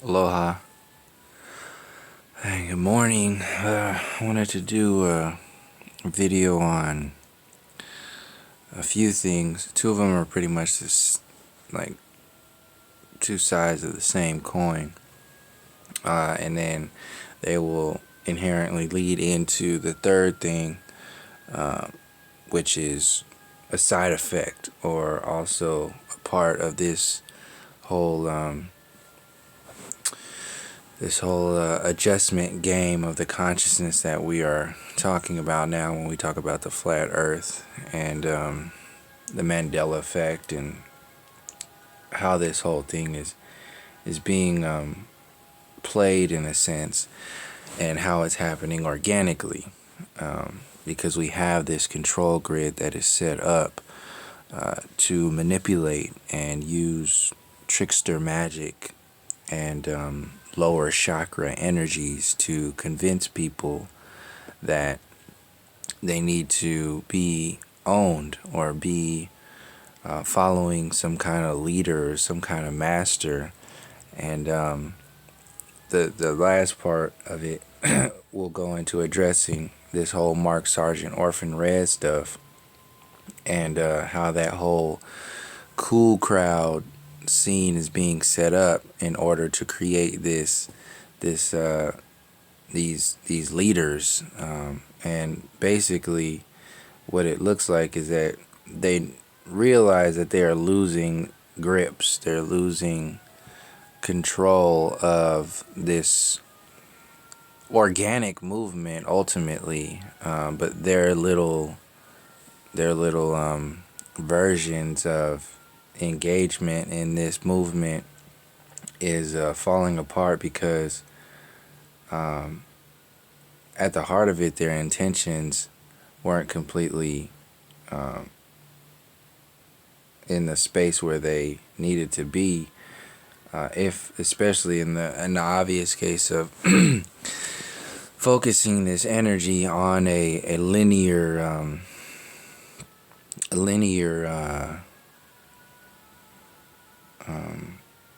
Aloha. Hey, good morning. I wanted to do a video on a few things. Two of them are pretty much like two sides of the same coin. And then they will inherently lead into the third thing, which is a side effect or also a part of this whole adjustment game of the consciousness that we are talking about now when we talk about the flat earth and the Mandela effect and how this whole thing is being played in a sense, and how it's happening organically, because we have this control grid that is set up to manipulate and use trickster magic and lower chakra energies to convince people that they need to be owned or be following some kind of leader or some kind of master. And the last part of it will go into addressing this whole Mark Sargent Orphan Red stuff, and how that whole cool crowd scene is being set up in order to create these leaders, and basically what it looks like is that they realize that they are losing grips, they're losing control of this organic movement ultimately, but their little versions of engagement in this movement is falling apart because at the heart of it, their intentions weren't completely in the space where they needed to be. If especially in the obvious case of focusing this energy on a linear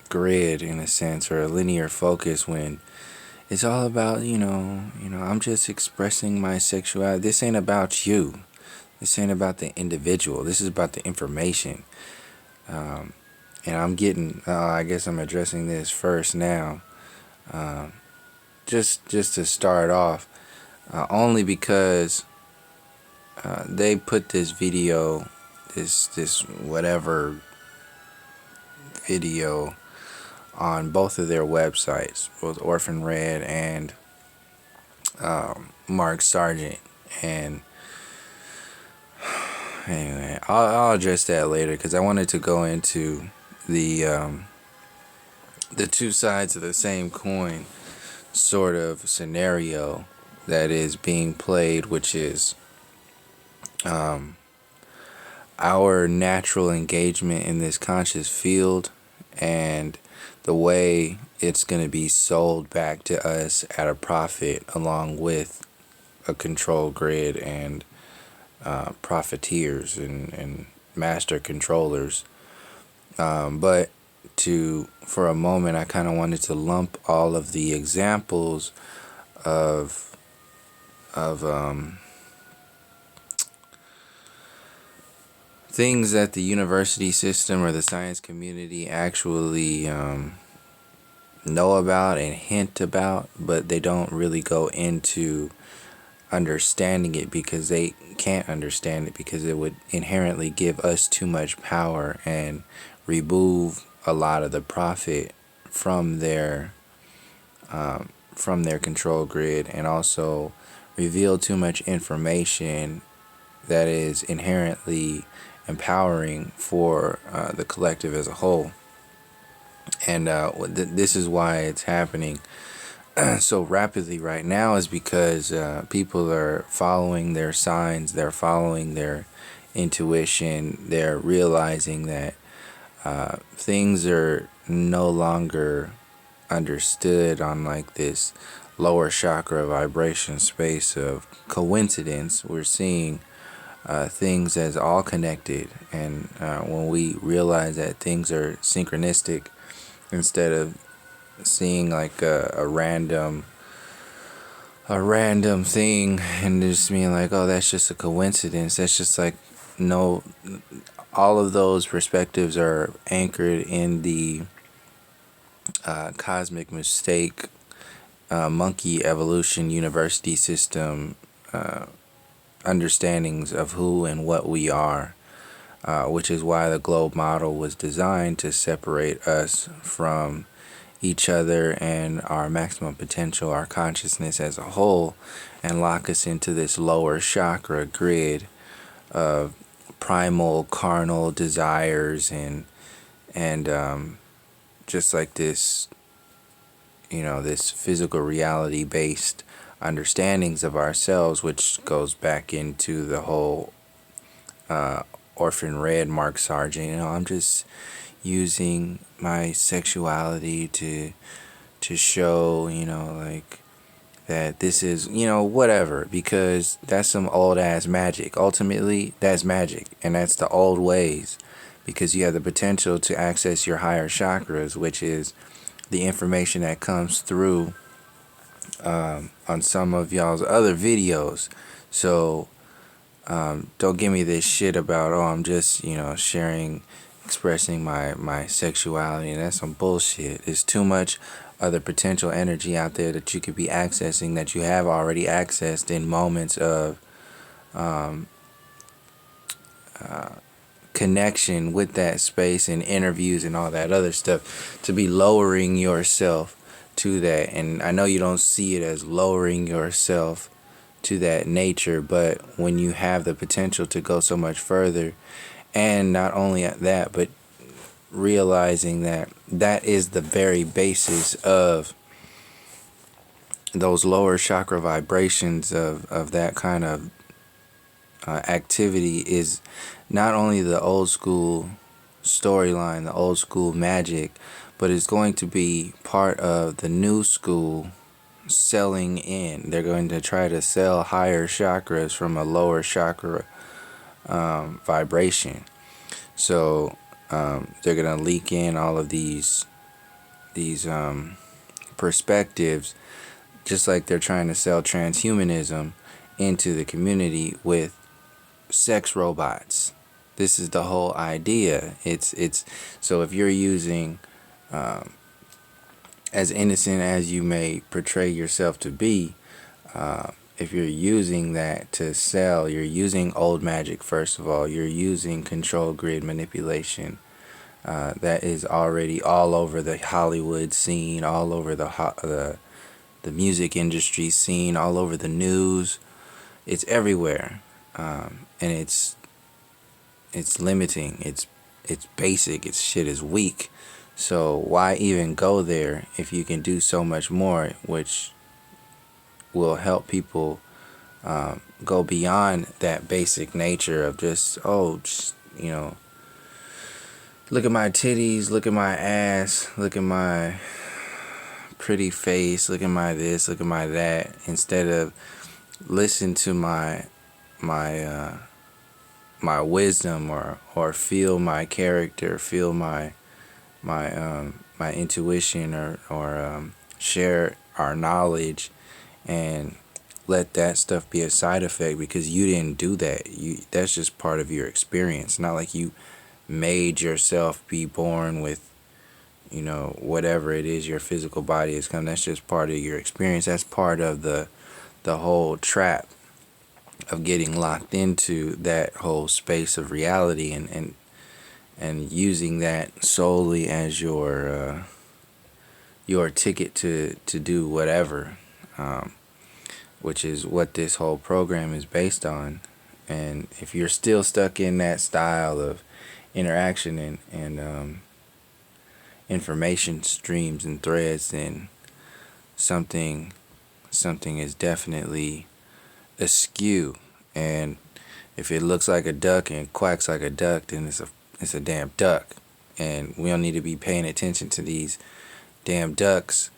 grid in a sense, or a linear focus, when it's all about I'm just expressing my sexuality. This ain't about you. This ain't about the individual. This is about the information. And I'm getting I guess I'm addressing this first now, just to start off, only because they put this video, this whatever video, on both of their websites, both Orphan Red and Mark Sargent. And anyway, I'll address that later, because I wanted to go into the two sides of the same coin sort of scenario that is being played, which is our natural engagement in this conscious field, and the way it's going to be sold back to us at a profit, along with a control grid and profiteers and master controllers. But for a moment, I kind of wanted to lump all of the examples of things that the university system or the science community actually know about and hint about, but they don't really go into understanding it, because they can't understand it, because it would inherently give us too much power and remove a lot of the profit from their control grid, and also reveal too much information that is inherently empowering for the collective as a whole. And this is why it's happening so rapidly right now, is because people are following their signs, they're following their intuition, they're realizing that things are no longer understood on like this lower chakra vibration space of coincidence. We're seeing things as all connected, and when we realize that things are synchronistic instead of seeing like a random thing and just being like, oh, that's just a coincidence. That's just like, no, all of those perspectives are anchored in the cosmic mistake, monkey evolution university system understandings of who and what we are, which is why the globe model was designed to separate us from each other and our maximum potential, our consciousness as a whole, and lock us into this lower chakra grid of primal carnal desires and just like this, this physical reality based understandings of ourselves, which goes back into the whole Orphan Red Mark Sargent. I'm just using my sexuality to show, like that this is, whatever, because that's some old ass magic. Ultimately, that's magic, and that's the old ways, because you have the potential to access your higher chakras, which is the information that comes through on some of y'all's other videos. So don't give me this shit about, oh, I'm just, sharing, expressing my sexuality, and that's some bullshit. There's too much other potential energy out there that you could be accessing, that you have already accessed in moments of connection with that space and interviews and all that other stuff, to be lowering yourself to that. And I know you don't see it as lowering yourself to that nature, but when you have the potential to go so much further, and not only at that, but realizing that that is the very basis of those lower chakra vibrations of that kind of activity, is not only the old school storyline, the old school magic, but it's going to be part of the new school selling in. They're going to try to sell higher chakras from a lower chakra vibration. So they're going to leak in all of these perspectives, just like they're trying to sell transhumanism into the community with sex robots. This is the whole idea. It's so if you're using as innocent as you may portray yourself to be, if you're using that to sell, you're using old magic. First of all, you're using control grid manipulation. That is already all over the Hollywood scene, all over the music industry scene, all over the news. It's everywhere, and it's limiting. It's basic. Its shit is weak. So why even go there if you can do so much more, which will help people go beyond that basic nature of just, look at my titties, look at my ass, look at my pretty face, look at my this, look at my that, instead of listen to my wisdom, or feel my character, feel my intuition, or share our knowledge, and let that stuff be a side effect, because you didn't do that. That's just part of your experience. Not like you made yourself be born with, whatever it is your physical body has come. That's just part of your experience. That's part of the whole trap of getting locked into that whole space of reality, and using that solely as your ticket to do whatever, which is what this whole program is based on. And if you're still stuck in that style of interaction and information streams and threads, then something is definitely askew. And if it looks like a duck and quacks like a duck, then it's a damn duck. And we don't need to be paying attention to these damn ducks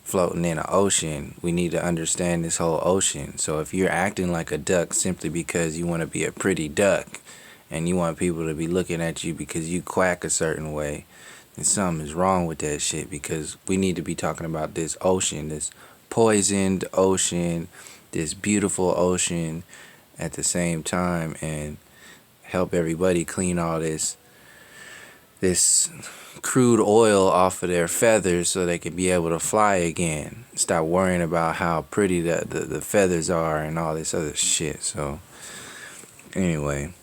floating in an ocean. We need to understand this whole ocean. So if you're acting like a duck simply because you want to be a pretty duck, and you want people to be looking at you because you quack a certain way, And something is wrong with that shit, because we need to be talking about this ocean, this poisoned ocean, this beautiful ocean at the same time, and help everybody clean all this crude oil off of their feathers so they can be able to fly again. Stop worrying about how pretty the feathers are and all this other shit. So anyway,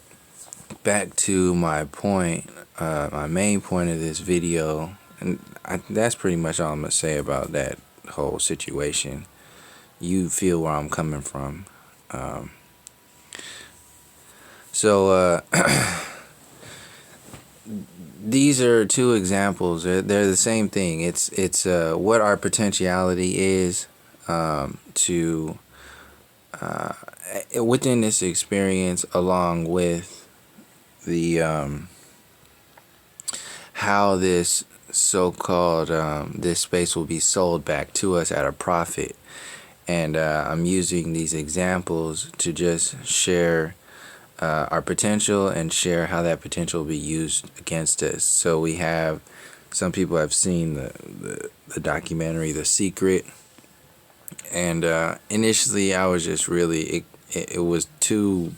back to my point, my main point of this video, and that's pretty much all I'm gonna say about that whole situation. You feel where I'm coming from. So these are two examples. They're the same thing. It's what our potentiality is to within this experience, along with the how this so-called this space will be sold back to us at a profit. And I'm using these examples to just share our potential and share how that potential will be used against us. So we have, some people have seen the documentary The Secret, and initially I was just really, it was too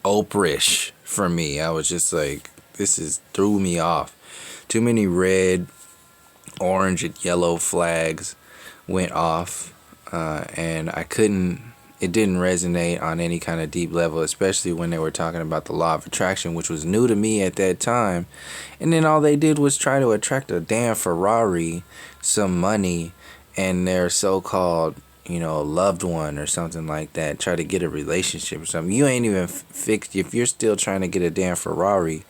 Oprah-ish for me. I was just like, threw me off. Too many red, orange, and yellow flags went off, and it didn't resonate on any kind of deep level, especially when they were talking about the law of attraction, which was new to me at that time. And then all they did was try to attract a damn Ferrari, some money, and their so-called, loved one or something like that. Try to get a relationship or something. You ain't even fixed. If you're still trying to get a damn Ferrari,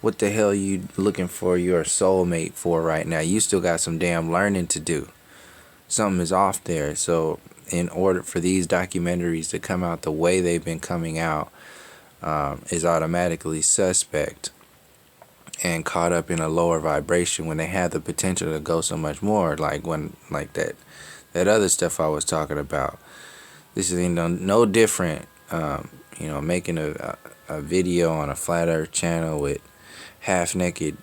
what the hell are you looking for your soulmate for right now? You still got some damn learning to do. Something is off there. So in order for these documentaries to come out the way they've been coming out, is automatically suspect and caught up in a lower vibration when they have the potential to go so much more. Like that other stuff I was talking about. This is no different. Making a video on a flat earth channel with half naked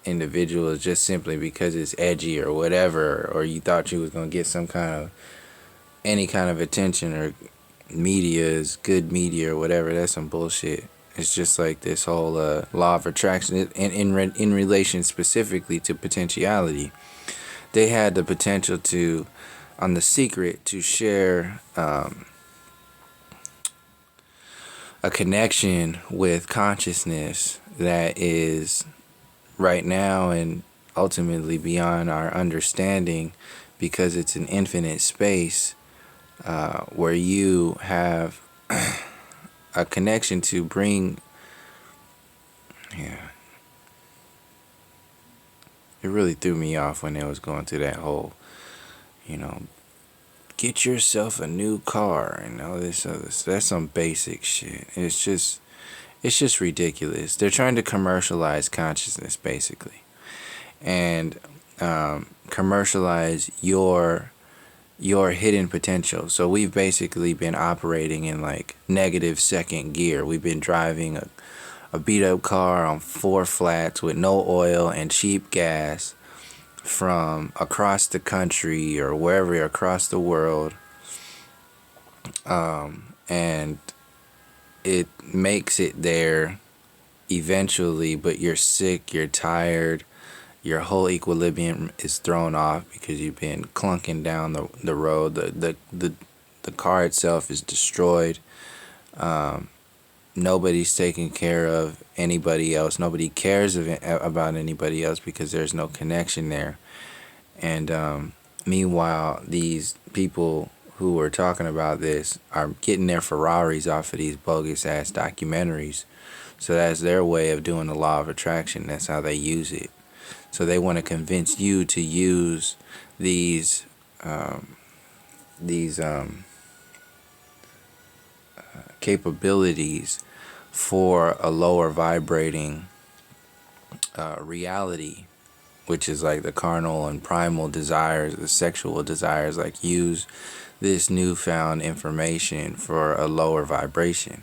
individuals just simply because it's edgy or whatever, or you thought you was gonna get any kind of attention, or media is good media or whatever. That's some bullshit. It's just like this whole law of attraction in relation specifically to potentiality. They had the potential to, on The Secret, to share a connection with consciousness that is right now and ultimately beyond our understanding, because it's an infinite space where you have a connection to bring, it really threw me off when they was going through that whole, get yourself a new car and all this other. That's some basic shit. It's just ridiculous. They're trying to commercialize consciousness, basically, and commercialize your hidden potential. So we've basically been operating in like negative second gear. We've been driving a beat up car on 4 flats with no oil and cheap gas from across the country or wherever across the world, and it makes it there eventually, but you're sick, you're tired, your whole equilibrium is thrown off because you've been clunking down the road. The car itself is destroyed. Nobody's taking care of anybody else. Nobody cares about anybody else because there's no connection there. And meanwhile, these people who are talking about this are getting their Ferraris off of these bogus ass documentaries. So that's their way of doing the law of attraction. That's how they use it. So they want to convince you to use these capabilities for a lower vibrating reality, which is like the carnal and primal desires, the sexual desires. Like, use this newfound information for a lower vibration.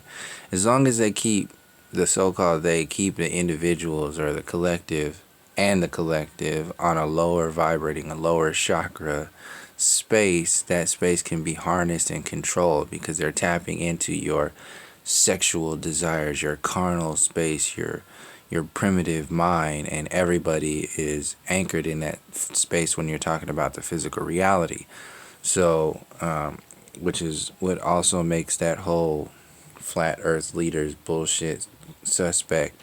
As long as they keep the so-called they keep the individuals or the collective on a lower vibrating, a lower chakra space. That space can be harnessed and controlled because they're tapping into your sexual desires, your carnal space, your primitive mind, and everybody is anchored in that space when you're talking about the physical reality. So, which is what also makes that whole flat earth leaders bullshit suspect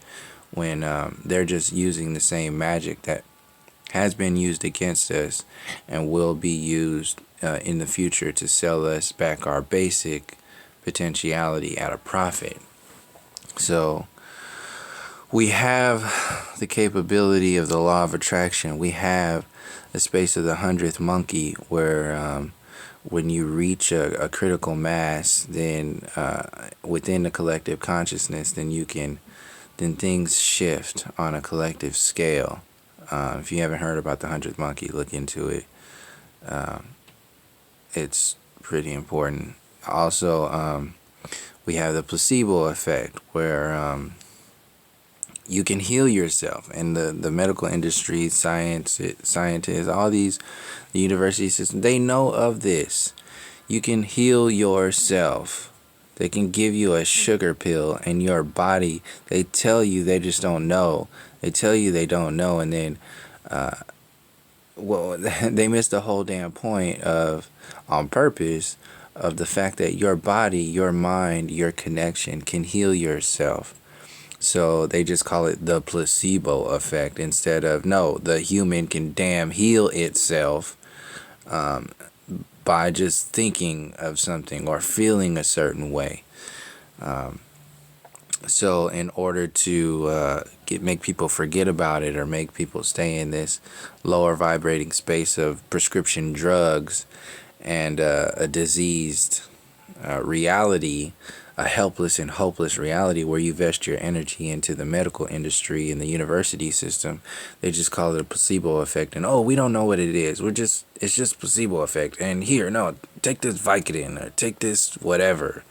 when they're just using the same magic that has been used against us and will be used in the future to sell us back our basic potentiality at a profit. So we have the capability of the law of attraction. We have the space of the 100th monkey where when you reach a critical mass, then within the collective consciousness, then things shift on a collective scale. If you haven't heard about the 100th monkey, look into it. It's pretty important. Also, we have the placebo effect where you can heal yourself, and the medical industry, scientists, all these, the university system, they know of this. You can heal yourself. They can give you a sugar pill, and your body, they tell you they just don't know. They tell you they don't know, and then, well, they miss the whole damn point of, on purpose, of the fact that your body, your mind, your connection can heal yourself. So they just call it the placebo effect instead of, no, the human can damn heal itself by just thinking of something or feeling a certain way. So in order to make people forget about it or make people stay in this lower vibrating space of prescription drugs and a diseased reality, a helpless and hopeless reality where you vest your energy into the medical industry and the university system, they just call it a placebo effect. And, oh, we don't know what it is. It's just placebo effect. And here, no, take this Vicodin or take this whatever.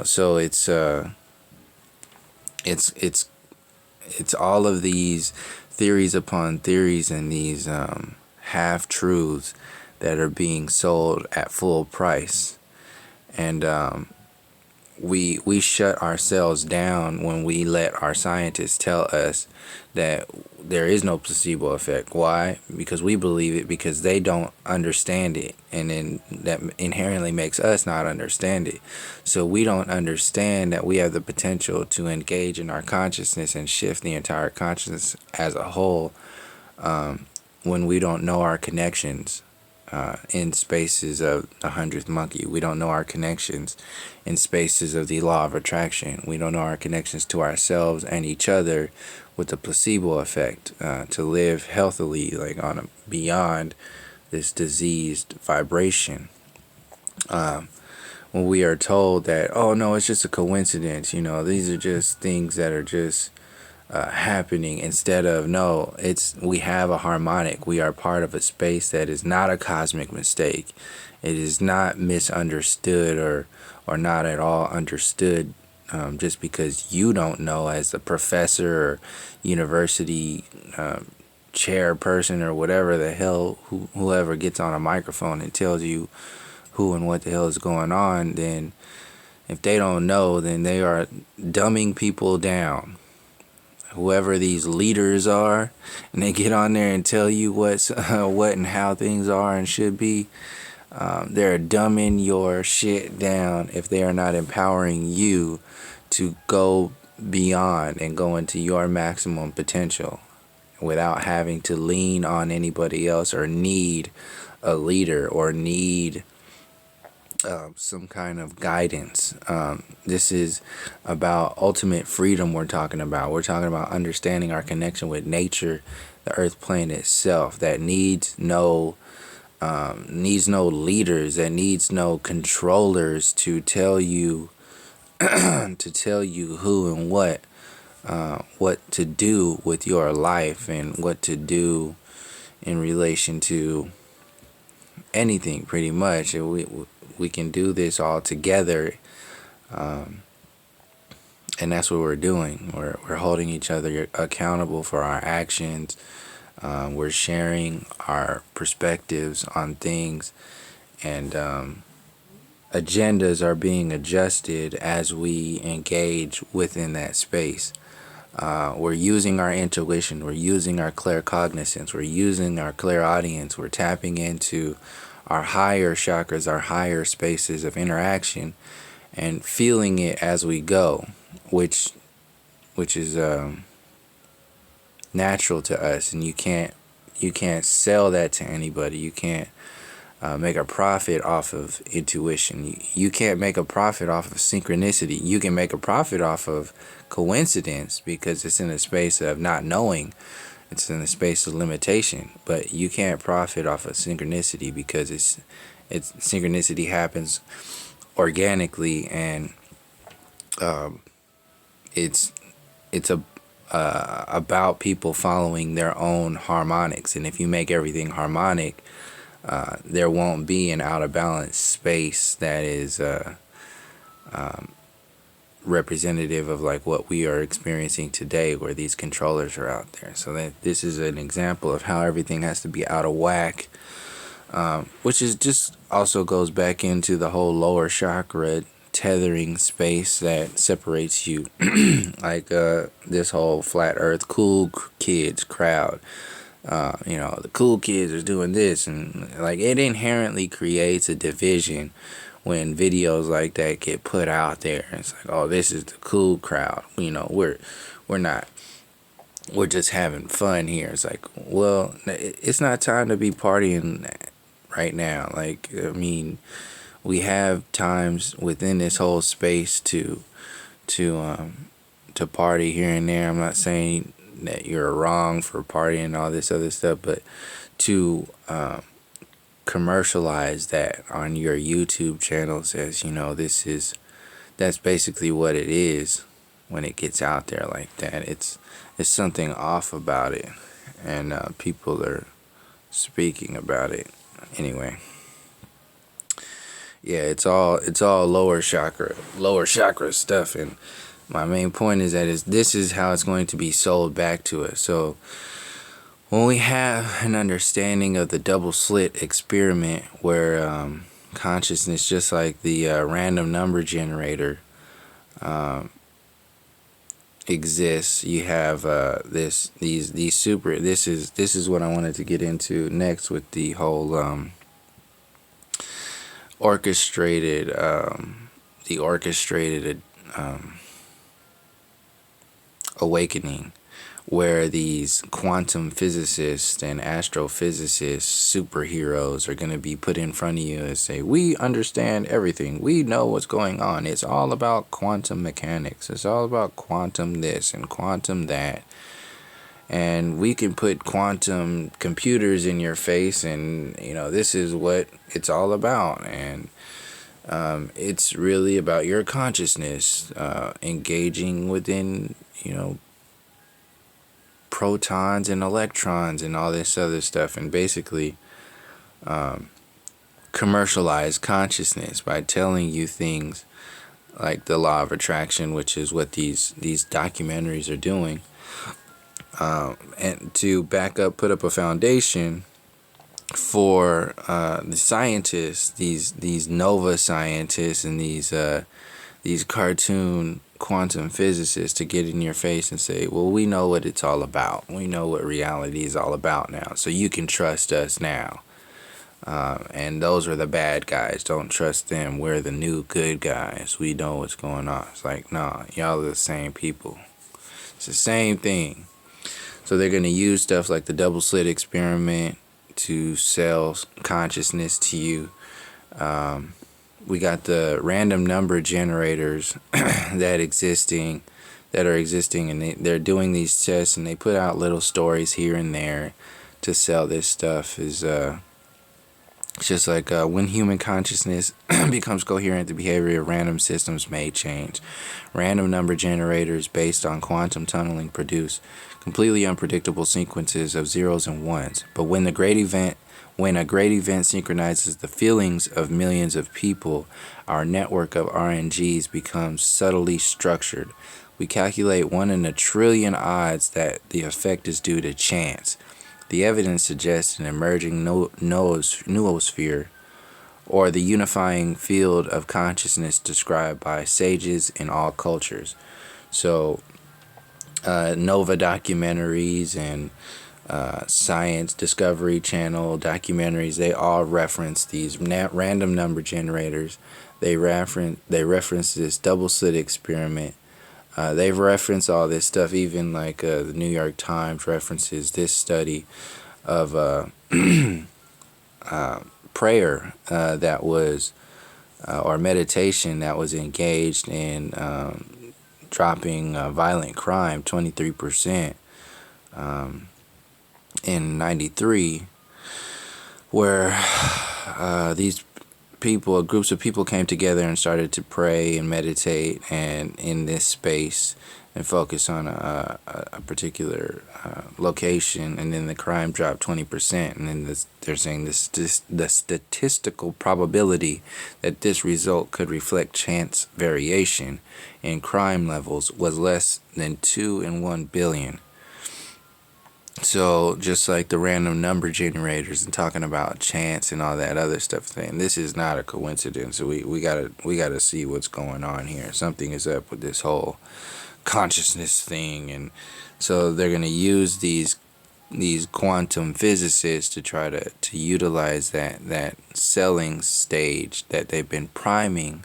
So it's all of these theories upon theories and these half truths that are being sold at full price. And we shut ourselves down when we let our scientists tell us that there is no placebo effect. Why? Because we believe it, because they don't understand it, and then that inherently makes us not understand it. So we don't understand that we have the potential to engage in our consciousness and shift the entire consciousness as a whole when we don't know our connections. In spaces of the 100th monkey. We don't know our connections in spaces of the law of attraction. We don't know our connections to ourselves and each other with the placebo effect to live healthily, like beyond this diseased vibration. When we are told that, oh no, it's just a coincidence, these are just things that are just happening, instead of, no, we have a harmonic. We are part of a space that is not a cosmic mistake. It is not misunderstood or not at all understood just because you don't know, as the professor or university chairperson or whatever the hell, whoever gets on a microphone and tells you who and what the hell is going on. Then if they don't know, then they are dumbing people down. Whoever these leaders are, and they get on there and tell you what and how things are and should be, they're dumbing your shit down if they are not empowering you to go beyond and go into your maximum potential without having to lean on anybody else or need a leader or need some kind of guidance. This is about ultimate freedom. We're talking about understanding our connection with nature, the earth plane itself, that needs no leaders, that needs no controllers to tell you who and what to do with your life and what to do in relation to anything, pretty much. We can do this all together And that's what we're doing. We're holding each other accountable for our actions. We're sharing our perspectives on things, and agendas are being adjusted as we engage within that space. We're using our intuition, we're using our claircognizance, we're using our clairaudience, we're tapping into our higher chakras, our higher spaces of interaction, and feeling it as we go, which is natural to us, and you can't sell that to anybody. You can't make a profit off of intuition. You can't make a profit off of synchronicity. You can make a profit off of coincidence because it's in a space of not knowing. It's in a space of limitation. But you can't profit off of synchronicity because it's synchronicity happens organically, and it's about people following their own harmonics. And if you make everything harmonic, there won't be an out of balance space that is representative of like what we are experiencing today, where these controllers are out there. So that this is an example of how everything has to be out of whack, which is just also goes back into the whole lower chakra tethering space that separates you. Like this whole flat earth cool kids crowd. The cool kids are doing this, and like it inherently creates a division when videos like that get put out there. It's like, oh, this is the cool crowd. We're not. We're just having fun here. It's like, well, it's not time to be partying right now. Like, I mean, we have times within this whole space to party here and there. I'm not saying that you're wrong for partying and all this other stuff, but to commercialize that on your YouTube channel says, that's basically what it is when it gets out there like that. It's something off about it, and people are speaking about it. Anyway, yeah, it's all lower chakra stuff, and my main point is that this is how it's going to be sold back to us. So when we have an understanding of the double slit experiment, where consciousness, just like the random number generator, exists, you have this is what I wanted to get into next with the whole orchestrated awakening, where these quantum physicists and astrophysicists, superheroes, are going to be put in front of you and say, we understand everything, we know what's going on, it's all about quantum mechanics, it's all about quantum this and quantum that, and we can put quantum computers in your face, and this is what it's all about. And it's really about your consciousness engaging within protons and electrons and all this other stuff, and basically commercialized consciousness by telling you things like the law of attraction, which is what these documentaries are doing, and to put up a foundation for the scientists, these nova scientists, and these cartoon quantum physicists to get in your face and say, well, we know what it's all about. We know what reality is all about now, so you can trust us now. And those are the bad guys. Don't trust them. We're the new good guys. We know what's going on. It's like, nah, y'all are the same people. It's the same thing. So they're going to use stuff like the double slit experiment to sell consciousness to you. We got the random number generators that are existing, and they're doing these tests, and they put out little stories here and there to sell this stuff. It's just like when human consciousness becomes coherent, the behavior of random systems may change. Random number generators based on quantum tunneling produce completely unpredictable sequences of zeros and ones. But when a great event synchronizes the feelings of millions of people, our network of RNGs becomes subtly structured, We calculate 1 in a trillion odds that the effect is due to chance. The evidence suggests an emerging noosphere, or the unifying field of consciousness described by sages in all cultures. So, Nova documentaries and Science Discovery Channel documentaries, they all reference these random number generators. They reference this double slit experiment. They've referenced all this stuff. Even like the New York Times references this study of prayer that was or meditation that was engaged in dropping violent crime 23% in 93, where these people, groups of people came together and started to pray and meditate and in this space and focus on a particular location, and then the crime dropped 20%, and then they're saying the statistical probability that this result could reflect chance variation in crime levels was less than 2 in 1 billion. So just like the random number generators and talking about chance and all that other stuff, saying this is not a coincidence. So we gotta see what's going on here. Something is up with this whole consciousness thing, and so they're gonna use these quantum physicists to try to utilize that selling stage that they've been priming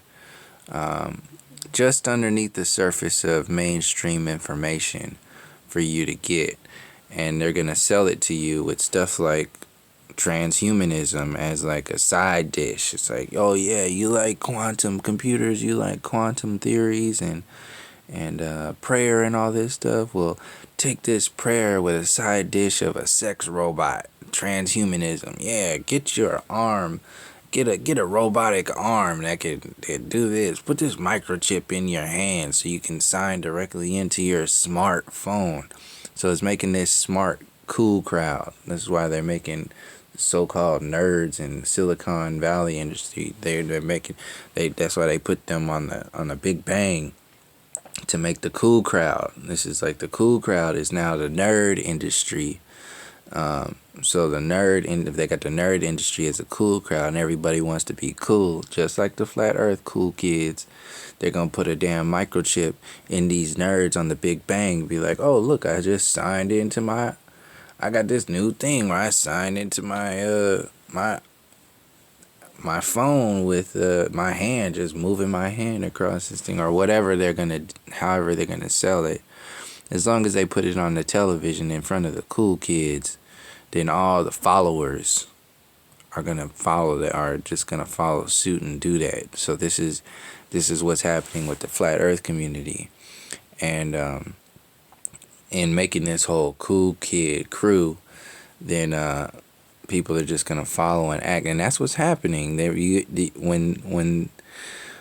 just underneath the surface of mainstream information for you to get. And they're going to sell it to you with stuff like transhumanism as like a side dish. It's like, oh yeah, you like quantum computers, you like quantum theories and prayer and all this stuff. Well, take this prayer with a side dish of a sex robot. Transhumanism. Yeah, get your arm. Get a robotic arm that can do this. Put this microchip in your hand so you can sign directly into your smartphone. So it's making this smart, cool crowd. That's why they're making so-called nerds in Silicon Valley industry. They're making that's why they put them on the Big Bang to make the cool crowd. This is like the cool crowd is now the nerd industry. So the if they got the nerd industry as a cool crowd and everybody wants to be cool, just like the flat earth cool kids, they're going to put a damn microchip in these nerds on the Big Bang. Be like, oh, look, I just signed into I got this new thing where I signed into my phone with my hand, just moving my hand across this thing, or whatever however they're going to sell it. As long as they put it on the television in front of the cool kids, then all the followers are going to follow that, are just going to follow suit and do that. So this is what's happening with the flat earth community. And in making this whole cool kid crew, then people are just going to follow and act. And that's what's happening.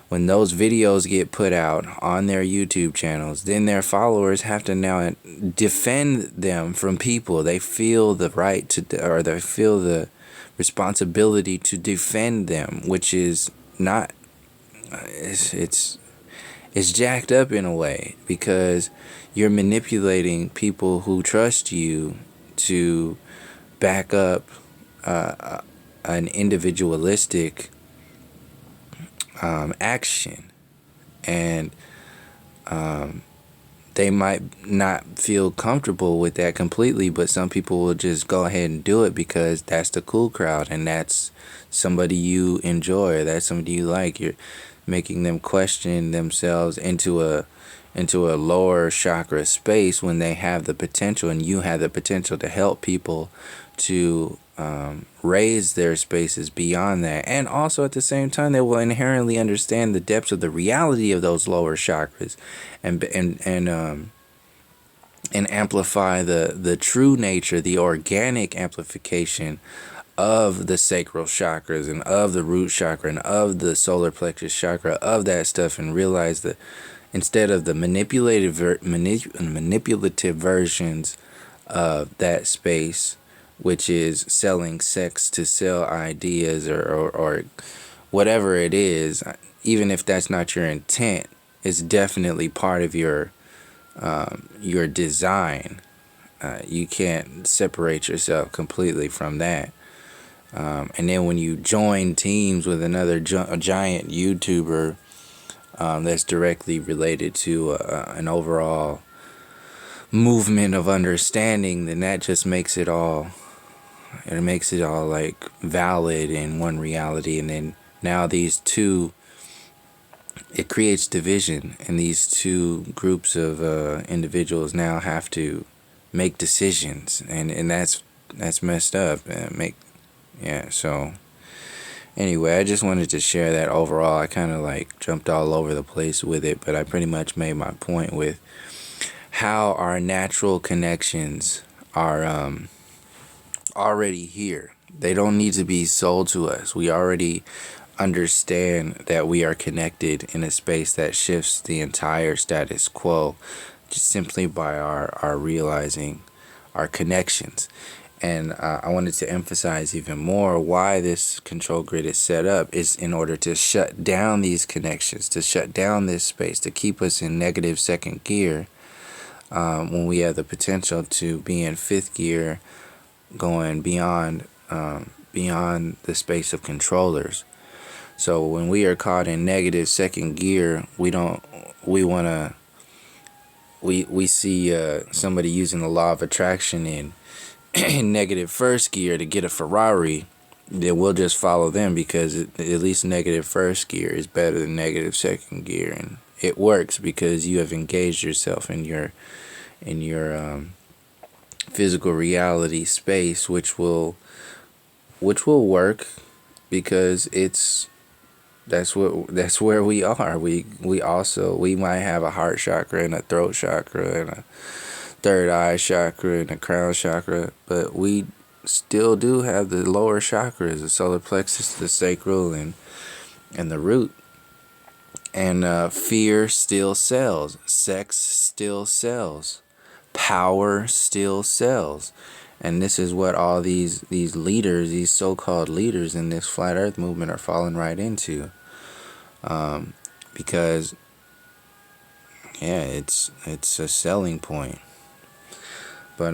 When those videos get put out on their YouTube channels, then their followers have to now defend them from people. They feel the right to, or they feel the responsibility to defend them, which is not, it's jacked up in a way, because you're manipulating people who trust you to back up an individualistic action, and they might not feel comfortable with that completely, but some people will just go ahead and do it because that's the cool crowd and that's somebody you enjoy, that's somebody you like. You're making them question themselves into a lower chakra space when they have the potential, and you have the potential to help people to raise their spaces beyond that. And also at the same time, they will inherently understand the depths of the reality of those lower chakras, and amplify the true nature, the organic amplification of the sacral chakras and of the root chakra and of the solar plexus chakra, of that stuff, and realize that instead of the manipulative versions of that space, which is selling sex to sell ideas or whatever it is, even if that's not your intent, it's definitely part of your your design. You can't separate yourself completely from that. And then when you join teams with another giant YouTuber that's directly related to an overall movement of understanding, then that just makes it all like valid in one reality. And then now it creates division, and these two groups of individuals now have to make decisions, and that's messed up. So anyway, I just wanted to share that overall. I kind of like jumped all over the place with it, but I pretty much made my point with how our natural connections are already here. They don't need to be sold to us. We already understand that we are connected in a space that shifts the entire status quo just simply by our realizing our connections. And I wanted to emphasize even more why this control grid is set up is in order to shut down these connections, to shut down this space, to keep us in negative second gear when we have the potential to be in fifth gear, going beyond the space of controllers. So when we are caught in negative second gear, we see somebody using the law of attraction in negative first gear to get a Ferrari, then we'll just follow them because at least negative first gear is better than negative second gear, and it works because you have engaged yourself in your physical reality space, which will work because that's where we are. We might have a heart chakra and a throat chakra and a third eye chakra and a crown chakra, but we still do have the lower chakras, the solar plexus, the sacral, and the root. And fear still sells, sex still sells, power still sells. And this is what all these leaders, these so-called leaders in this flat earth movement are falling right into. Because it's a selling point. But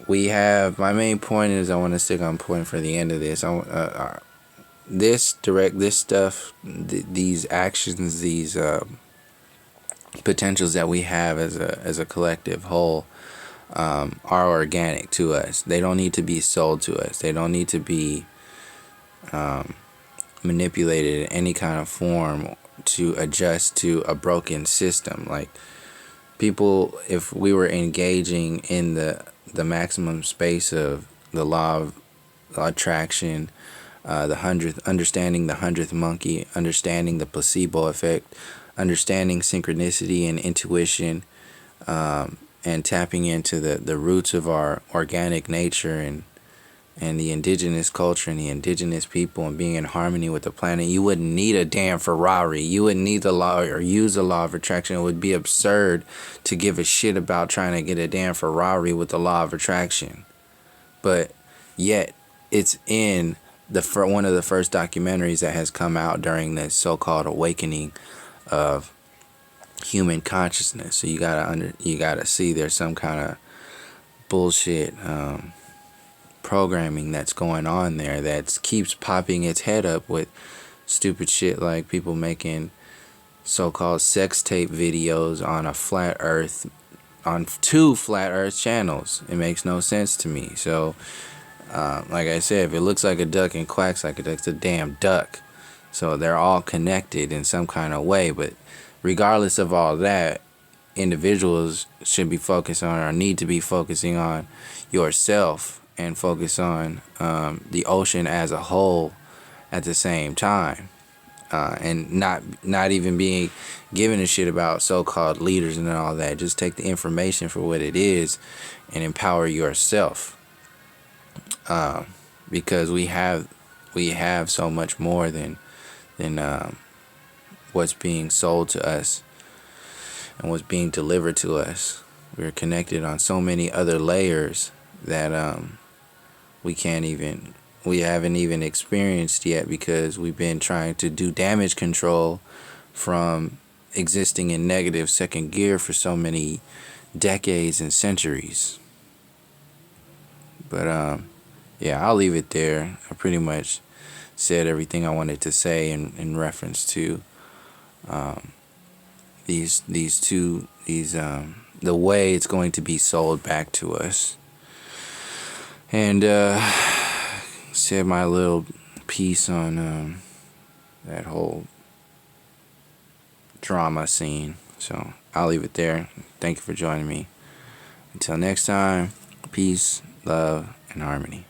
my main point is I want to stick on point for the end of this. This stuff, these actions, these potentials that we have as a collective whole are organic to us. They don't need to be sold to us. They don't need to be manipulated in any kind of form to adjust to a broken system. Like people, if we were engaging in the maximum space of the law of attraction, understanding the 100th monkey, understanding the placebo effect, understanding synchronicity and intuition, and tapping into the roots of our organic nature and the indigenous culture and the indigenous people, and being in harmony with the planet, you wouldn't need a damn Ferrari. You wouldn't need the law or use the law of attraction. It would be absurd to give a shit about trying to get a damn Ferrari with the law of attraction. But yet it's in one of the first documentaries that has come out during this so-called awakening of human consciousness. So you gotta see there's some kind of bullshit programming that's going on there that keeps popping its head up with stupid shit like people making so-called sex tape videos on two flat earth channels. It makes no sense to me. So like I said, if it looks like a duck and quacks like a duck, it's a damn duck. So they're all connected in some kind of way. But regardless of all that, individuals should be focused on, or need to be focusing on, yourself, and focus on the ocean as a whole at the same time, and not even being given a shit about so-called leaders and all that. Just take the information for what it is and empower yourself, because we have so much more than what's being sold to us and what's being delivered to us. We're connected on so many other layers that we haven't even experienced yet, because we've been trying to do damage control from existing in negative second gear for so many decades and centuries. But yeah, I'll leave it there. I pretty much said everything I wanted to say in reference to the way it's going to be sold back to us, and said my little piece on that whole drama scene. So I'll leave it there. Thank you for joining me. Until next time, peace, love, and harmony.